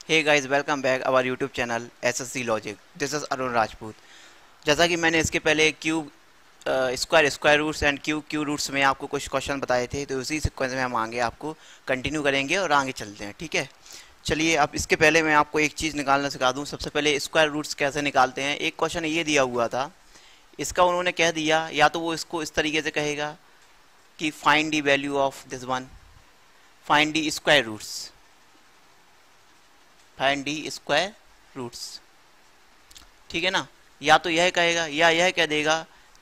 Hey guys, welcome back our YouTube channel SSC logic. This is Arun Rajput. जैसा कि मैंने इसके पहले cube square roots and cube roots में आपको कुछ क्वेश्चन बताए थे, तो उसी सीक्वेंस में हम आगे आपको कंटिन्यू करेंगे और आगे चलते हैं। ठीक है, चलिए। अब इसके पहले मैं आपको एक चीज़ निकालना सिखा दूं। सबसे पहले स्क्वायर रूट्स कैसे निकालते हैं। एक क्वेश्चन ये दिया हुआ था, इसका उन्होंने कह दिया, या तो वो इसको इस तरीके से कहेगा कि find the value of this one, find the square roots, find the square roots. ठीक है ना। या तो यह कहेगा या यह कह देगा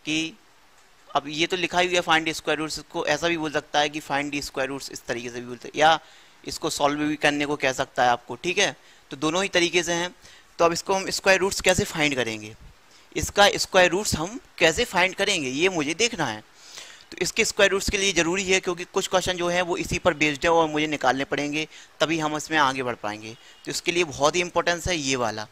कि अब ये तो लिखा ही हुआ है फाइंड दी स्क्वायर रूट्स, को ऐसा भी बोल सकता है कि फाइंड दी स्क्वायर रूट्स, इस तरीके से भी बोलते हैं, या इसको सॉल्व भी करने को कह सकता है आपको। ठीक है, तो दोनों ही तरीके से हैं। तो अब इसको हम स्क्वायर रूट्स कैसे फाइंड करेंगे, इसका स्क्वायर रूट्स हम कैसे फाइंड करेंगे, ये मुझे देखना है। तो इसके स्क्वायर रूट्स के लिए ज़रूरी है, क्योंकि कुछ क्वेश्चन जो है वो इसी पर बेस्ड है और मुझे निकालने पड़ेंगे, तभी हम इसमें आगे बढ़ पाएंगे। तो इसके लिए बहुत ही इंपॉर्टेंस है ये वाला।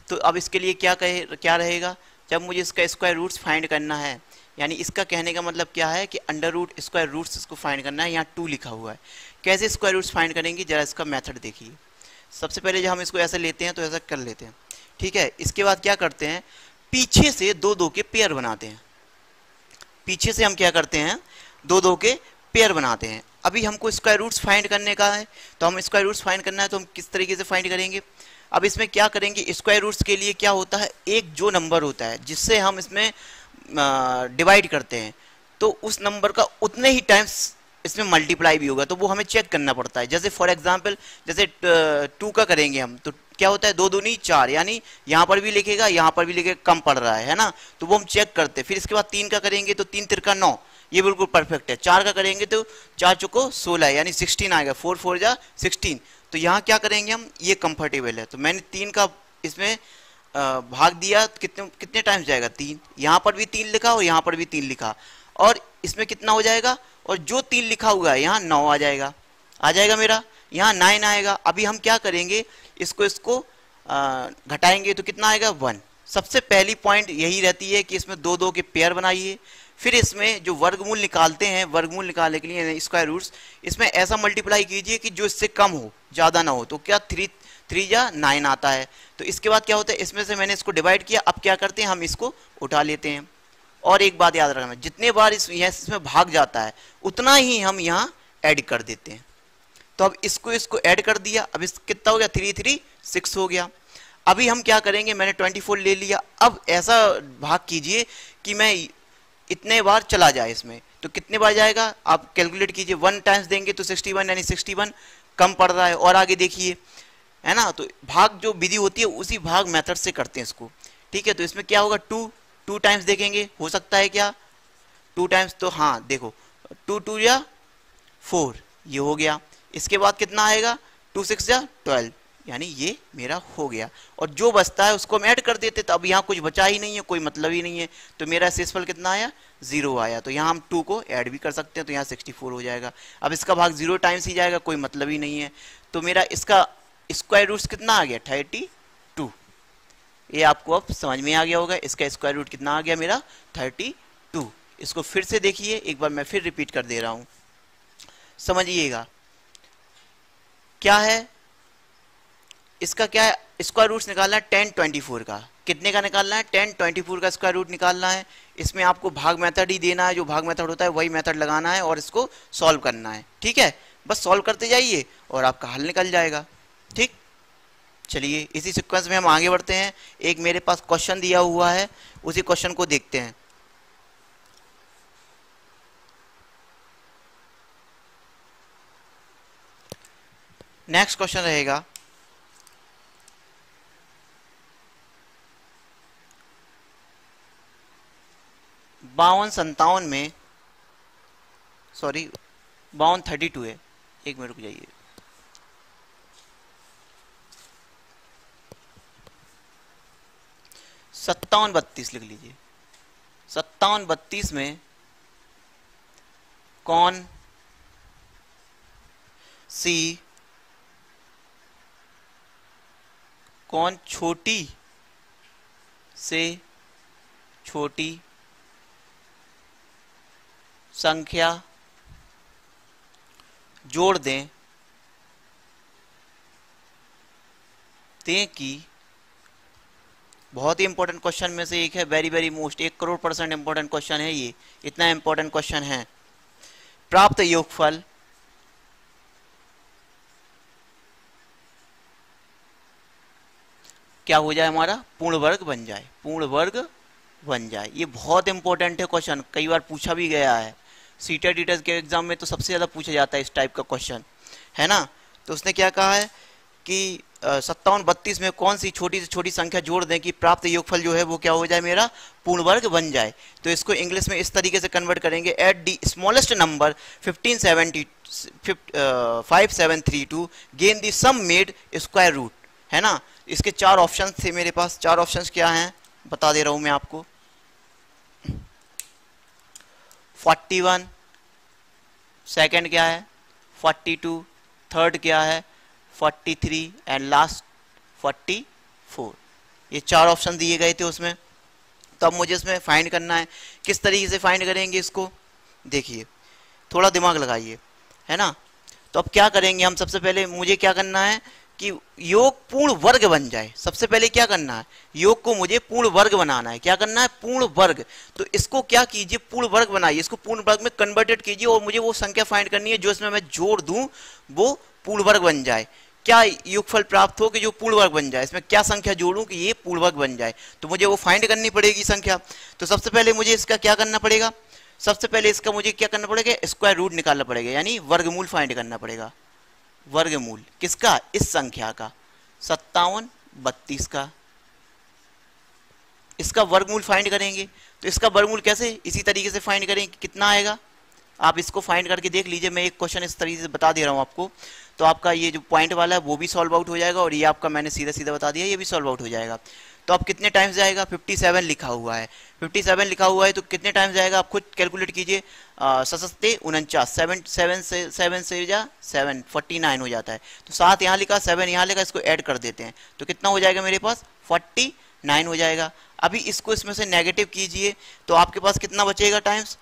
तो अब इसके लिए क्या रहेगा, जब मुझे इसका स्क्वायर रूट्स फाइंड करना है, यानी इसका कहने का मतलब क्या है कि अंडर रूट स्क्वायर रूट्स इसको फाइंड करना है। यहाँ 2 लिखा हुआ है। कैसे स्क्वायर रूट्स फाइंड करेंगे, जरा इसका मेथड देखिए। सबसे पहले जब हम इसको ऐसे लेते हैं तो ऐसा कर लेते हैं। ठीक है, इसके बाद क्या करते हैं, पीछे से दो दो के पेयर बनाते हैं। पीछे से हम क्या करते हैं, दो दो के पेयर बनाते हैं। अभी हमको स्क्वायर रूट्स फाइंड करने का है, तो हम स्क्वायर रूट्स फाइंड करना है तो हम किस तरीके से फाइंड करेंगे। अब इसमें क्या करेंगे, स्क्वायर रूट्स के लिए क्या होता है, एक जो नंबर होता है जिससे हम इसमें डिवाइड करते हैं, तो उस नंबर का उतने ही टाइम्स इसमें मल्टीप्लाई भी होगा, तो वो हमें चेक करना पड़ता है। जैसे फॉर एग्जांपल, जैसे 2 का करेंगे हम, तो क्या होता है, 2 दूनी 4, यानी यहाँ पर भी लिखेगा यहाँ पर भी लिखेगा, कम पड़ रहा है ना, तो वो हम चेक करते हैं। फिर इसके बाद 3 का करेंगे तो 3 तिरका 9, ये बिल्कुल परफेक्ट है। 4 का करेंगे तो 4 चुको 16, यानी 16 आएगा, 4 4 जा 16। तो यहाँ क्या करेंगे हम, ये कंफर्टेबल है, तो मैंने 3 का इसमें भाग दिया, कितने कितने टाइम्स जाएगा, 3। यहाँ पर भी 3 लिखा और यहाँ पर भी 3 लिखा, और इसमें कितना हो जाएगा, और जो 3 लिखा हुआ है यहाँ 9 आ जाएगा मेरा, यहाँ 9 आएगा। अभी हम क्या करेंगे, इसको घटाएंगे तो कितना आएगा, 1। सबसे पहली पॉइंट यही रहती है कि इसमें दो दो के पेयर बनाइए। फिर इसमें जो वर्गमूल निकालते हैं, वर्गमूल निकालने के लिए स्क्वायर रूट्स, इसमें ऐसा मल्टीप्लाई कीजिए कि जो इससे कम हो, ज़्यादा ना हो। तो क्या 3 या 9 आता है। तो इसके बाद क्या होता है, इसमें से मैंने इसको डिवाइड किया। अब क्या करते हैं, हम इसको उठा लेते हैं। और एक बात याद रखना, जितने बार इसमें भाग जाता है उतना ही हम यहाँ ऐड कर देते हैं। तो अब इसको ऐड कर दिया, अब इस कितना हो गया, 3 3 6 हो गया। अभी हम क्या करेंगे, मैंने 24 ले लिया। अब ऐसा भाग कीजिए कि मैं इतने बार चला जाए इसमें, तो कितने बार जाएगा आप कैलकुलेट कीजिए। 1 टाइम्स देंगे तो 61, यानी 61 कम पड़ रहा है। और आगे देखिए, है ना, तो भाग जो विधि होती है उसी भाग मेथड से करते हैं इसको। ठीक है, तो इसमें क्या होगा, 2 टाइम्स देखेंगे, हो सकता है क्या 2 टाइम्स, तो हाँ देखो, 2 2 या 4, ये हो गया। इसके बाद कितना आएगा, 2 6 या 12, यानी ये मेरा हो गया। और जो बचता है उसको हम ऐड कर देते, तो अब यहाँ कुछ बचा ही नहीं है, कोई मतलब ही नहीं है। तो मेरा शेषफल कितना आया, 0 आया। तो यहाँ हम 2 को ऐड भी कर सकते हैं, तो यहाँ 64 हो जाएगा। अब इसका भाग 0 टाइम्स ही जाएगा, कोई मतलब ही नहीं है। तो मेरा इसका स्क्वायर रूट कितना आ गया, 32। ये आपको अब समझ में आ गया होगा, इसका स्क्वायर रूट कितना आ गया मेरा, 32। इसको फिर से देखिए, एक बार मैं फिर रिपीट कर दे रहा हूं, समझिएगा क्या है। इसका क्या है, स्क्वायर रूट्स निकालना है 10 24 का। कितने का निकालना है, 10 24 का स्क्वायर रूट निकालना है। इसमें आपको भाग मेथड ही देना है, जो भाग मेथड होता है वही मेथड लगाना है और इसको सॉल्व करना है। ठीक है, बस सॉल्व करते जाइए और आपका हल निकल जाएगा। ठीक, चलिए इसी सीक्वेंस में हम आगे बढ़ते हैं। एक मेरे पास क्वेश्चन दिया हुआ है, उसी क्वेश्चन को देखते हैं। नेक्स्ट क्वेश्चन रहेगा, बावन 57 में, सॉरी 52 32 है, एक मिनट रुक जाइए। 57 32 लिख लीजिए। 57 32 में कौन छोटी से छोटी संख्या जोड़ दें दें कि, बहुत ही इंपॉर्टेंट क्वेश्चन में से एक है, very very most, 1 crore% important question है ये, इतना इंपॉर्टेंट क्वेश्चन है। प्राप्त योगफल क्या हो जाए, हमारा पूर्ण वर्ग बन जाए, पूर्ण वर्ग बन जाए। ये बहुत इंपॉर्टेंट है क्वेश्चन, कई बार पूछा भी गया है सीटेट टीटर्स के एग्जाम में, तो सबसे ज़्यादा पूछा जाता है इस टाइप का क्वेश्चन, है ना। तो उसने क्या कहा है कि 57 32 में कौन सी छोटी से छोटी संख्या जोड़ दें कि प्राप्त योगफल जो है वो क्या हो जाए, मेरा पूर्ण वर्ग बन जाए। तो इसको इंग्लिश में इस तरीके से कन्वर्ट करेंगे, at the smallest number 5732 gain the sum made square root, है ना। इसके 4 ऑप्शन थे मेरे पास, 4 ऑप्शन क्या हैं बता दे रहा हूं मैं आपको। 41, सेकंड क्या है 42, थर्ड क्या है 43 एंड लास्ट 44। ये 4 ऑप्शन दिए गए थे उसमें। तो अब मुझे इसमें फाइंड करना है, किस तरीके से फाइंड करेंगे इसको, देखिए थोड़ा दिमाग लगाइए, है ना। तो अब क्या करेंगे हम, सबसे पहले मुझे क्या करना है कि योग पूर्ण वर्ग बन जाए। सबसे पहले क्या करना है, योग को मुझे पूर्ण वर्ग बनाना है। क्या करना है, पूर्ण वर्ग। तो इसको क्या कीजिए, पूर्ण वर्ग बनाइए, इसको पूर्ण वर्ग में कन्वर्टेड कीजिए और मुझे वो संख्या फाइंड करनी है जो इसमें मैं जोड़ दूं वो पूर्ण वर्ग बन जाए। क्या योगफल प्राप्त हो कि जो पूर्ण वर्ग बन जाए, इसमें क्या संख्या जोड़ूं कि ये पूर्ण वर्ग बन जाए, तो मुझे वो फाइंड करनी पड़ेगी संख्या। तो सबसे पहले मुझे इसका क्या करना पड़ेगा, सबसे पहले इसका मुझे क्या करना पड़ेगा, स्क्वायर रूट निकालना पड़ेगा, यानी वर्गमूल फाइंड करना पड़ेगा। वर्गमूल किसका, इस संख्या का 57 32 का, इसका वर्गमूल फाइंड करेंगे। तो इसका वर्गमूल कैसे, इसी तरीके से फाइंड करें, कितना आएगा आप इसको फाइंड करके देख लीजिए। मैं एक क्वेश्चन इस तरीके से बता दे रहा हूं आपको, तो आपका ये जो पॉइंट वाला है वो भी सॉल्व आउट हो जाएगा और ये आपका मैंने सीधा सीधा बता दिया ये भी सॉल्व आउट हो जाएगा। तो अब कितने टाइम्स जाएगा, 57 लिखा हुआ है, 57 लिखा हुआ है तो कितने टाइम्स जाएगा आप खुद कैलकुलेट कीजिए। सशस्ते 49, 7 से जा 7 49 हो जाता है। तो 7 यहाँ लिखा 7 यहाँ लिखा, इसको ऐड कर देते हैं तो कितना हो जाएगा मेरे पास 49 हो जाएगा। अभी इसको इसमें से नेगेटिव कीजिए तो आपके पास कितना बचेगा टाइम्स,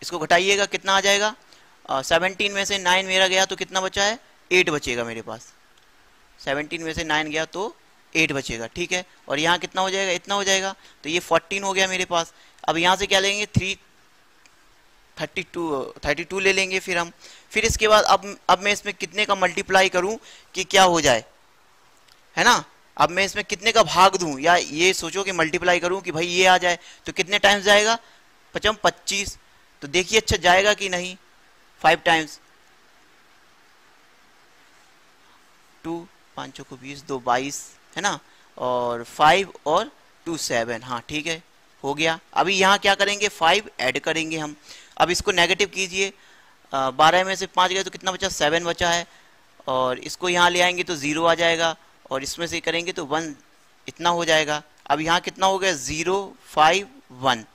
इसको घटाइएगा कितना आ जाएगा, 17 में से 9 मेरा गया तो कितना बचा है 8 बचेगा मेरे पास, 17 में से 9 गया तो 8 बचेगा, ठीक है। और यहाँ कितना हो जाएगा, इतना हो जाएगा, तो ये 14 हो गया मेरे पास। अब यहाँ से क्या लेंगे 32 ले लेंगे फिर हम। फिर इसके बाद अब मैं इसमें कितने का मल्टीप्लाई करूं कि क्या हो जाए, है ना। अब मैं इसमें कितने का भाग दूं, या ये सोचो कि मल्टीप्लाई करूं कि भाई ये आ जाए, तो कितने टाइम्स जाएगा 25। तो देखिए अच्छा जाएगा कि नहीं, 5 टाइम्स, 2 5 को 20 2 22 है ना, और 5 और 2 7, हाँ ठीक है हो गया। अभी यहाँ क्या करेंगे 5 ऐड करेंगे हम। अब इसको नेगेटिव कीजिए, 12 में से 5 गए तो कितना बचा 7 बचा है, और इसको यहाँ ले आएंगे तो 0 आ जाएगा, और इसमें से करेंगे तो 1 इतना हो जाएगा। अब यहाँ कितना हो गया 0 5 1।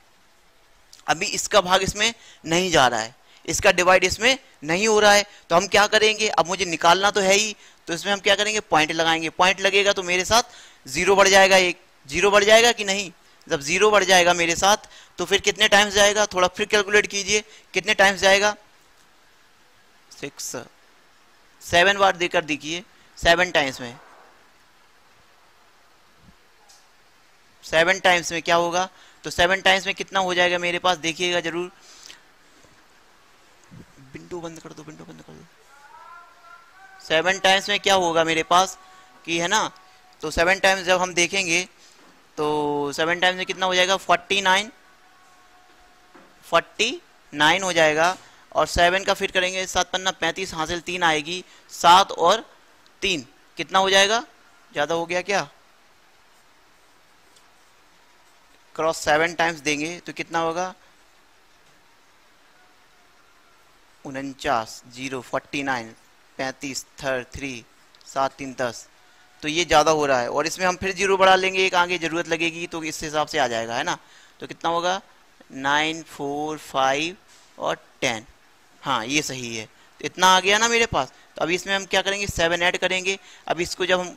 अभी इसका भाग इसमें नहीं जा रहा है, इसका डिवाइड इसमें नहीं हो रहा है, तो हम क्या करेंगे, अब मुझे निकालना तो है ही, तो इसमें हम क्या करेंगे पॉइंट लगाएंगे। पॉइंट लगेगा तो मेरे साथ 0 बढ़ जाएगा, एक 0 बढ़ जाएगा कि नहीं। जब 0 बढ़ जाएगा मेरे साथ तो फिर कितने टाइम्स जाएगा, थोड़ा फिर कैलकुलेट कीजिए कितने टाइम्स जाएगा, 6 7 बार देकर देखिए, 7 टाइम्स में, 7 टाइम्स में क्या होगा, तो 7 टाइम्स में कितना हो जाएगा मेरे पास, देखिएगा जरूर। विंडो बंद कर दो, विंडो बंद कर दो। 7 टाइम्स में क्या होगा मेरे पास कि, है ना, तो 7 टाइम्स जब हम देखेंगे तो 7 टाइम्स में कितना हो जाएगा 49 हो जाएगा, और 7 का फिर करेंगे 7 पन्ना 35, हासिल 3 आएगी, 7 और 3 कितना हो जाएगा, ज़्यादा हो गया क्या, क्रॉस 7 टाइम्स देंगे तो कितना होगा 49 0 49 35 3 7 3 10। तो ये ज़्यादा हो रहा है, और इसमें हम फिर 0 बढ़ा लेंगे, एक आगे ज़रूरत लगेगी तो इस हिसाब से आ जाएगा, है ना। तो कितना होगा 9 4 5 और 10, हाँ ये सही है, तो इतना आ गया ना मेरे पास। तो अभी इसमें हम क्या करेंगे 7 ऐड करेंगे। अब इसको जब हम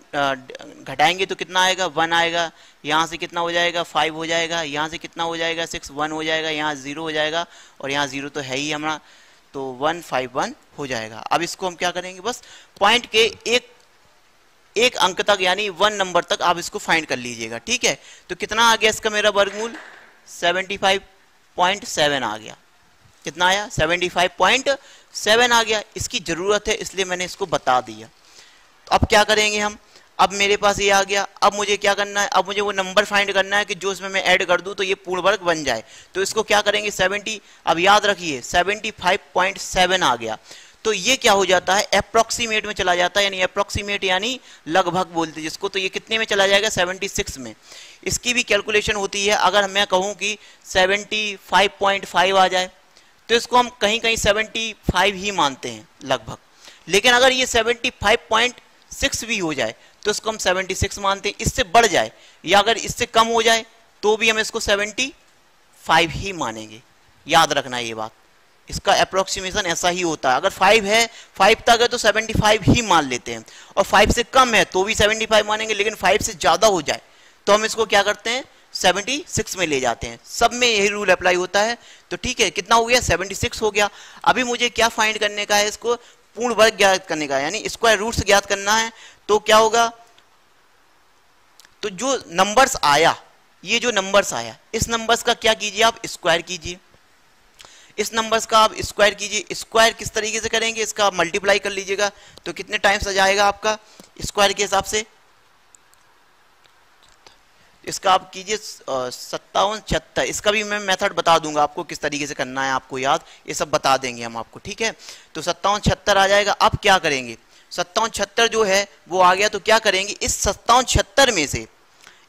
घटाएंगे तो कितना आएगा 1 आएगा, यहाँ से कितना हो जाएगा 5 हो जाएगा, यहाँ से कितना हो जाएगा 6 1 हो जाएगा, यहाँ 0 हो जाएगा, और यहाँ 0 तो है ही हमारा। तो 151 हो जाएगा। अब इसको हम क्या करेंगे, बस पॉइंट के एक अंक तक यानी 1 नंबर तक आप इसको फाइंड कर लीजिएगा, ठीक है। तो कितना आ गया इसका मेरा वर्गमूल, 75.7 आ गया। कितना आया, 75.7 आ गया। इसकी जरूरत है इसलिए मैंने इसको बता दिया। तो अब क्या करेंगे हम, अब मेरे पास ये आ गया, अब मुझे क्या करना है, अब मुझे वो नंबर फाइंड करना है कि जो इसमें मैं ऐड कर दूं तो ये पूर्ण वर्ग बन जाए। तो इसको क्या करेंगे, 70, अब याद रखिए 75.7 आ गया। तो ये क्या हो जाता है, अप्रोक्सीमेट में चला जाता है, यानी अप्रोक्सीमेट यानी लगभग बोलते हैं जिसको। तो ये कितने में चला जाएगा, 76 में। इसकी भी कैलकुलेशन होती है, अगर मैं कहूँ कि 75.5 आ जाए तो इसको हम कहीं कहीं 75 ही मानते हैं लगभग। लेकिन अगर ये 75.6 भी हो जाए तो इसको हम 76 मानते हैं। इससे बढ़ जाए या अगर इससे कम हो जाए तो भी हम इसको 75 ही मानेंगे। याद रखना ये बात, इसका अप्रोक्सीमेशन ऐसा ही होता है। अगर 5 है, 5 तक है तो 75 ही मान लेते हैं, और 5 से कम है तो भी 75 मानेंगे। लेकिन 5 से ज्यादा हो जाए तो हम इसको क्या करते हैं, 76 में ले जाते हैं। सब में यही रूल अप्लाई होता है। तो ठीक है, कितना हो गया, 76 हो गया। अभी मुझे क्या फाइंड करने का है, इसको पूर्ण वर्ग ज्ञात करने का, यानी स्क्वायर रूट्स ज्ञात करना है। तो क्या होगा, तो जो नंबर्स आया, ये जो नंबर्स आया, इस नंबर्स का क्या कीजिए, आप स्क्वायर कीजिए। इस नंबर्स का आप स्क्वायर कीजिए। स्क्वायर किस तरीके से करेंगे, इसका मल्टीप्लाई कर लीजिएगा तो कितने टाइम्स आ जाएगा आपका स्क्वायर के हिसाब से। इसका आप कीजिए 57 76। इसका भी मैं मेथड बता दूंगा आपको किस तरीके से करना है, आपको याद, ये सब बता देंगे हम आपको, ठीक है। तो 57 76 आ जाएगा। अब क्या करेंगे, 57 76 जो है वो आ गया, तो क्या करेंगे, इस 57 76 में से,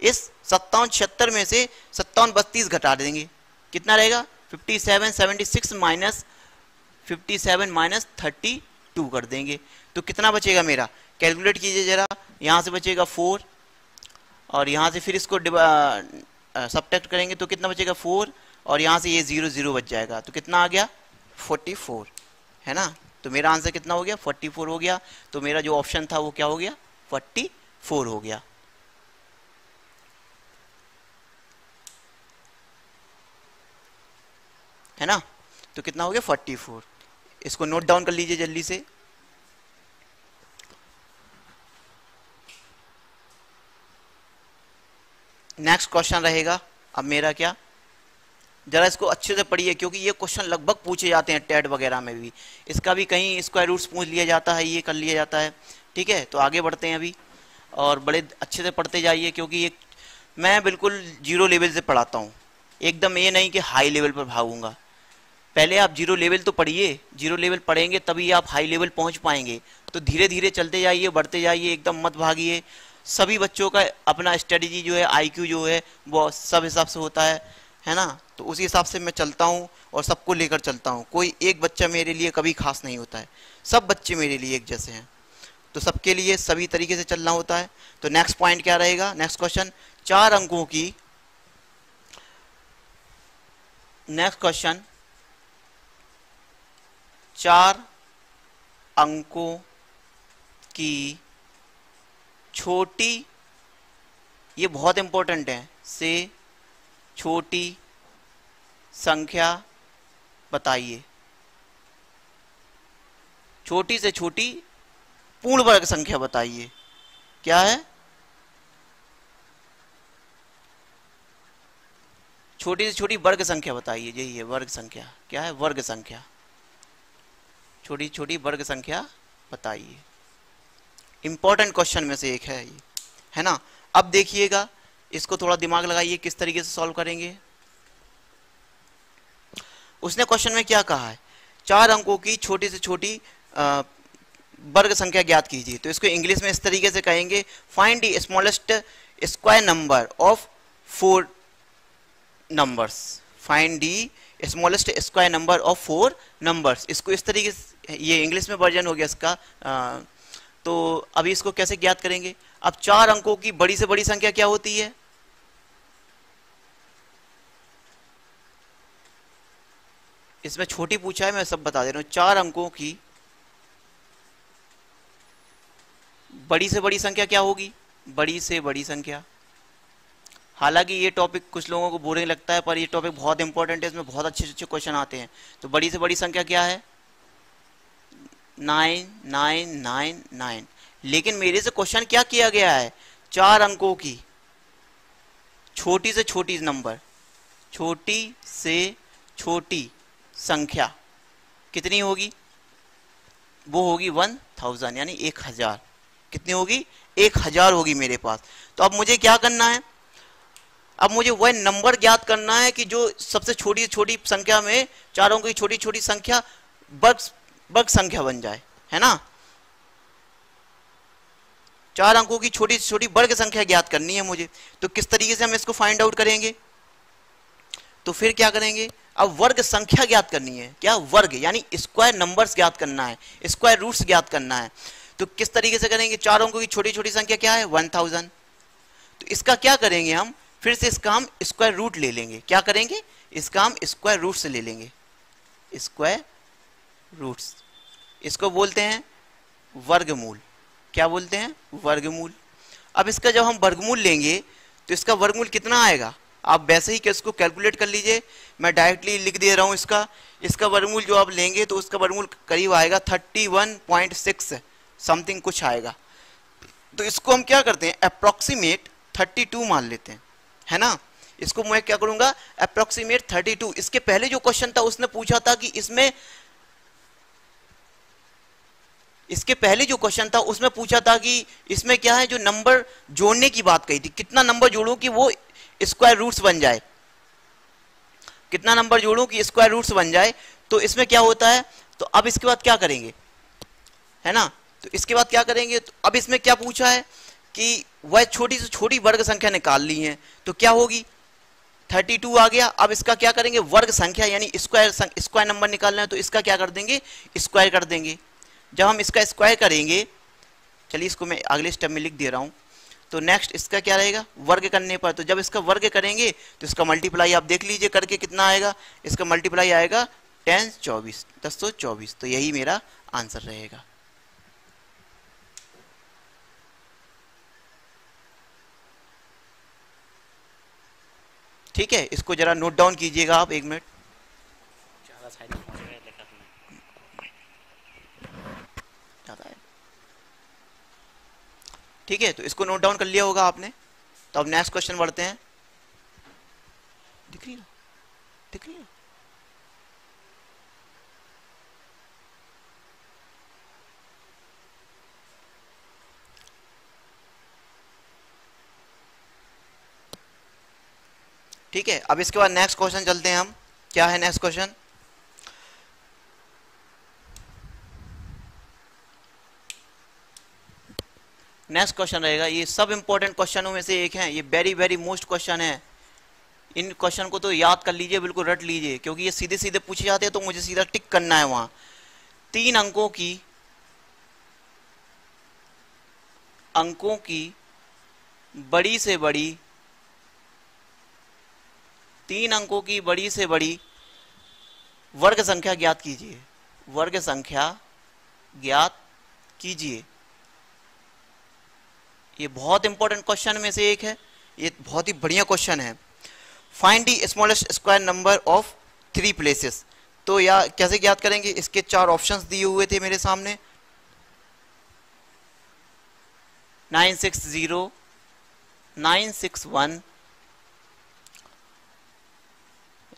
इस 57 76 में से 57 32 घटा देंगे। कितना रहेगा, 57 76 माइनस 57 माइनस 32 कर देंगे। तो कितना बचेगा मेरा, कैलकुलेट कीजिए जरा। यहाँ से बचेगा 4 और यहाँ से फिर इसको सबट्रैक्ट करेंगे तो कितना बचेगा 4, और यहाँ से ये 0 0 बच जाएगा। तो कितना आ गया, 44, है ना। तो मेरा आंसर कितना हो गया, 44 हो गया। तो मेरा जो ऑप्शन था वो क्या हो गया, 44 हो गया। है ना। तो कितना हो गया, 44। इसको नोट डाउन कर लीजिए जल्दी से। नेक्स्ट क्वेश्चन रहेगा अब मेरा, क्या, जरा इसको अच्छे से पढ़िए क्योंकि ये क्वेश्चन लगभग पूछे जाते हैं टेट वगैरह में भी। इसका भी कहीं स्क्वायर रूट्स पूछ लिया जाता है, ये कर लिया जाता है, ठीक है। तो आगे बढ़ते हैं अभी, और बड़े अच्छे से पढ़ते जाइए क्योंकि ये मैं बिल्कुल जीरो लेवल से पढ़ाता हूँ, एकदम ये नहीं कि हाई लेवल पर भागूंगा। पहले आप जीरो लेवल तो पढ़िए, जीरो लेवल पढ़ेंगे तभी आप हाई लेवल पहुँच पाएंगे। तो धीरे धीरे चलते जाइए, बढ़ते जाइए, एकदम मत भागिए। सभी बच्चों का अपना स्ट्रेटजी जो है, आईक्यू जो है वो सब हिसाब से होता है ना। तो उसी हिसाब से मैं चलता हूँ और सबको लेकर चलता हूँ। कोई एक बच्चा मेरे लिए कभी खास नहीं होता है, सब बच्चे मेरे लिए एक जैसे हैं। तो सबके लिए सभी तरीके से चलना होता है। तो नेक्स्ट पॉइंट क्या रहेगा, नेक्स्ट क्वेश्चन, 4 अंकों की, नेक्स्ट क्वेश्चन 4 अंकों की छोटी, ये बहुत इंपॉर्टेंट है, से छोटी संख्या बताइए। छोटी से छोटी पूर्ण वर्ग संख्या बताइए। क्या है, छोटी से छोटी वर्ग संख्या बताइए। यही है वर्ग संख्या। क्या है, वर्ग संख्या। छोटी छोटी वर्ग संख्या बताइए। इंपॉर्टेंट क्वेश्चन में से एक है ये, है ना। अब देखिएगा, इसको थोड़ा दिमाग लगाइए किस तरीके से सॉल्व करेंगे। उसने क्वेश्चन में क्या कहा है, 4 अंकों की छोटी से छोटी वर्ग संख्या ज्ञात कीजिए। तो इसको इंग्लिश में इस तरीके से कहेंगे, find the smallest square number of 4 numbers. Find the smallest square number of 4 numbers. इसको इस तरीके से, ये इंग्लिश में वर्जन हो गया इसका। तो अभी इसको कैसे ज्ञात करेंगे। अब 4 अंकों की बड़ी से बड़ी संख्या क्या होती है, इसमें छोटी पूछा है, मैं सब बता दे रहा हूं। 4 अंकों की बड़ी से बड़ी संख्या क्या होगी, बड़ी से बड़ी संख्या। हालांकि ये टॉपिक कुछ लोगों को बोरिंग लगता है पर ये टॉपिक बहुत इंपॉर्टेंट है, इसमें बहुत अच्छे अच्छे क्वेश्चन आते हैं। तो बड़ी से बड़ी संख्या क्या है, 9999। लेकिन मेरे से क्वेश्चन क्या किया गया है, 4 अंकों की छोटी से छोटी नंबर, छोटी से छोटी संख्या कितनी होगी, वो होगी 1000 यानी 1000। कितनी होगी, 1000 होगी मेरे पास। तो अब मुझे क्या करना है, अब मुझे वह नंबर ज्ञात करना है कि जो सबसे छोटी से छोटी संख्या में, 4 अंकों की छोटी छोटी संख्या वर्ग संख्या बन जाए, है ना। 4 अंकों की छोटी से छोटी वर्ग संख्या ज्ञात करनी है मुझे। तो किस तरीके से हम इसको फाइंड आउट करेंगे, तो फिर क्या करेंगे, अब वर्ग संख्या ज्ञात करनी है। क्या, वर्ग यानी स्क्वायर नंबर्स ज्ञात करना है, स्क्वायर रूट्स ज्ञात करना है। तो किस तरीके से करेंगे, 4 अंकों की छोटी छोटी संख्या क्या है, 1000। तो इसका क्या करेंगे हम, फिर से इसका हम स्क्वायर रूट ले लेंगे। क्या करेंगे, इसका हम स्क्वायर रूट से ले लेंगे, स्क्वायर रूट्स। इसको बोलते हैं वर्गमूल। क्या बोलते हैं, वर्गमूल। अब इसका जब हम वर्गमूल लेंगे तो इसका वर्गमूल कितना आएगा, आप वैसे ही इसको कैलकुलेट कर लीजिए, मैं डायरेक्टली लिख दे रहा हूं। इसका वर्गमूल जो आप लेंगे तो उसका वर्गमूल करीब आएगा 31.6 समथिंग कुछ आएगा। तो इसको हम क्या करते हैं, अप्रोक्सीमेट 32 मान लेते हैं, है ना। इसको मैं क्या करूंगा, अप्रोक्सीमेट 32। इसके पहले जो क्वेश्चन था उसने पूछा था कि इसके पहले जो क्वेश्चन था उसमें पूछा था कि इसमें क्या है, जो नंबर जोड़ने की बात कही थी, कितना नंबर जोड़ूं कि वो स्क्वायर रूट्स बन जाए, कितना नंबर जोड़ूं कि स्क्वायर रूट्स बन जाए। तो इसमें क्या होता है, तो अब इसके बाद क्या करेंगे, है ना। तो इसके बाद क्या करेंगे, तो अब इसमें क्या पूछा है कि वह छोटी से छोटी वर्ग संख्या निकाल ली है, तो क्या होगी, 32 आ गया। अब इसका क्या करेंगे, वर्ग संख्या यानी स्क्वायर नंबर निकालना है, तो इसका क्या कर देंगे, स्क्वायर कर देंगे। जब हम इसका स्क्वायर करेंगे, चलिए इसको मैं अगले स्टेप में लिख दे रहा हूं। तो नेक्स्ट इसका क्या रहेगा, वर्ग करने पर, तो जब इसका वर्ग करेंगे तो इसका मल्टीप्लाई आप देख लीजिए करके कितना आएगा, इसका मल्टीप्लाई आएगा 10 24 1024। तो यही मेरा आंसर रहेगा। ठीक है, इसको जरा नोट डाउन कीजिएगा आप, 1 मिनट। ठीक है, तो इसको नोट डाउन कर लिया होगा आपने। तो अब नेक्स्ट क्वेश्चन बढ़ते हैं। दिख रही है, दिख रही है। ठीक है, अब इसके बाद नेक्स्ट क्वेश्चन चलते हैं हम। क्या है नेक्स्ट क्वेश्चन, नेक्स्ट क्वेश्चन रहेगा, ये सब इंपॉर्टेंट क्वेश्चनों में से एक है, ये वेरी वेरी मोस्ट क्वेश्चन है। इन क्वेश्चन को तो याद कर लीजिए, बिल्कुल रट लीजिए, क्योंकि ये सीधे सीधे पूछे जाते हैं तो मुझे सीधा टिक करना है वहां। 3 अंकों की बड़ी से बड़ी, 3 अंकों की बड़ी से बड़ी वर्ग संख्या ज्ञात कीजिए, वर्ग संख्या ज्ञात कीजिए। ये बहुत इंपॉर्टेंट क्वेश्चन में से एक है, ये बहुत ही बढ़िया क्वेश्चन है। Find the smallest square number of 3 places. तो या कैसे ज्ञात करेंगे, इसके 4 ऑप्शंस दिए हुए थे मेरे सामने, 960, 961,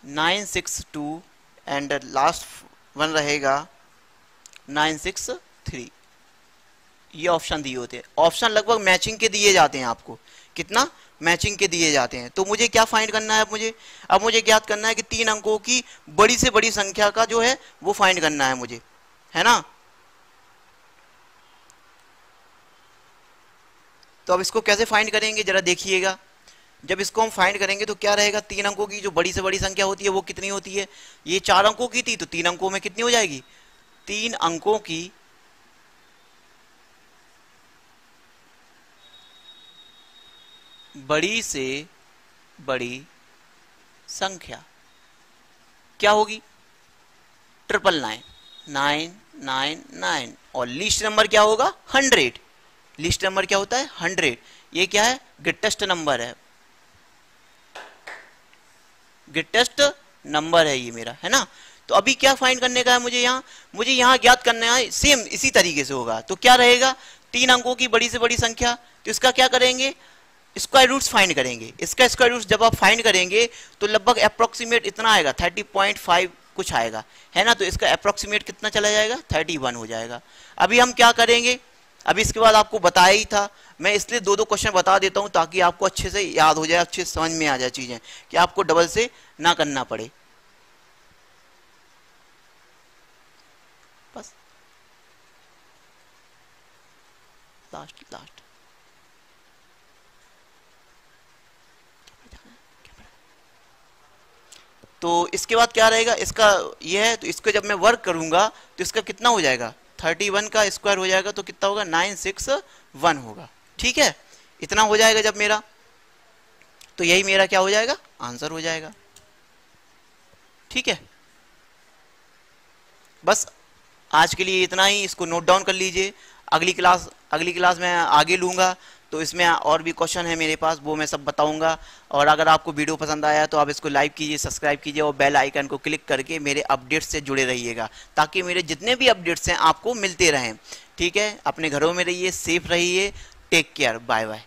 962 एंड लास्ट वन रहेगा 963। ये ऑप्शन दिए होते हैं। ऑप्शन लगभग मैचिंग के दिए जाते हैं आपको, कितना मैचिंग के दिए जाते हैं। तो मुझे क्या फाइंड करना है, अब मुझे ज्ञात करना है कि 3 अंकों की बड़ी से बड़ी संख्या का जो है वो फाइंड करना है मुझे, है ना। तो अब इसको कैसे फाइंड करेंगे जरा देखिएगा। जब इसको हम फाइंड करेंगे तो क्या रहेगा, 3 अंकों की जो बड़ी से बड़ी संख्या होती है वो कितनी होती है, ये 4 अंकों की थी, तो 3 अंकों में कितनी हो जाएगी, 3 अंकों की बड़ी से बड़ी संख्या क्या होगी, 999 और लीस्ट नंबर क्या होगा, 100। लीस्ट नंबर क्या होता है, 100। ये क्या है, ग्रेटेस्ट नंबर है, ग्रेटेस्ट नंबर है ये मेरा, है ना। तो अभी क्या फाइंड करने का है मुझे यहाँ ज्ञात करना है, सेम इसी तरीके से होगा। तो क्या रहेगा, 3 अंकों की बड़ी से बड़ी संख्या, तो इसका क्या करेंगे, स्क्वायर रूट्स फाइंड करेंगे। इसका स्क्वायर रूट्स जब आप फाइंड करेंगे तो लगभग अप्रोक्सीमेट इतना आएगा 30.5 कुछ आएगा, है ना। तो इसका अप्रोक्सीमेट कितना चला जाएगा, 31 हो जाएगा। अभी हम क्या करेंगे, अभी इसके बाद आपको बताया ही था, मैं इसलिए 2-2 क्वेश्चन बता देता हूं ताकि आपको अच्छे से याद हो जाए, अच्छे से समझ में आ जाए चीजें, कि आपको डबल से ना करना पड़े। बस लास्ट तो इसके बाद क्या रहेगा, इसका ये है, तो इसको जब मैं वर्क करूंगा तो इसका कितना हो जाएगा, 31 का स्क्वायर हो जाएगा तो कितना होगा, 961 होगा। ठीक है, इतना हो जाएगा जब मेरा, तो यही मेरा क्या हो जाएगा, आंसर हो जाएगा। ठीक है, बस आज के लिए इतना ही, इसको नोट डाउन कर लीजिए। अगली क्लास में आगे लूंगा, तो इसमें और भी क्वेश्चन है मेरे पास, वो मैं सब बताऊंगा। और अगर आपको वीडियो पसंद आया तो आप इसको लाइक कीजिए, सब्सक्राइब कीजिए और बेल आइकन को क्लिक करके मेरे अपडेट्स से जुड़े रहिएगा, ताकि मेरे जितने भी अपडेट्स हैं आपको मिलते रहें। ठीक है, अपने घरों में रहिए, सेफ रहिए, टेक केयर, बाय बाय।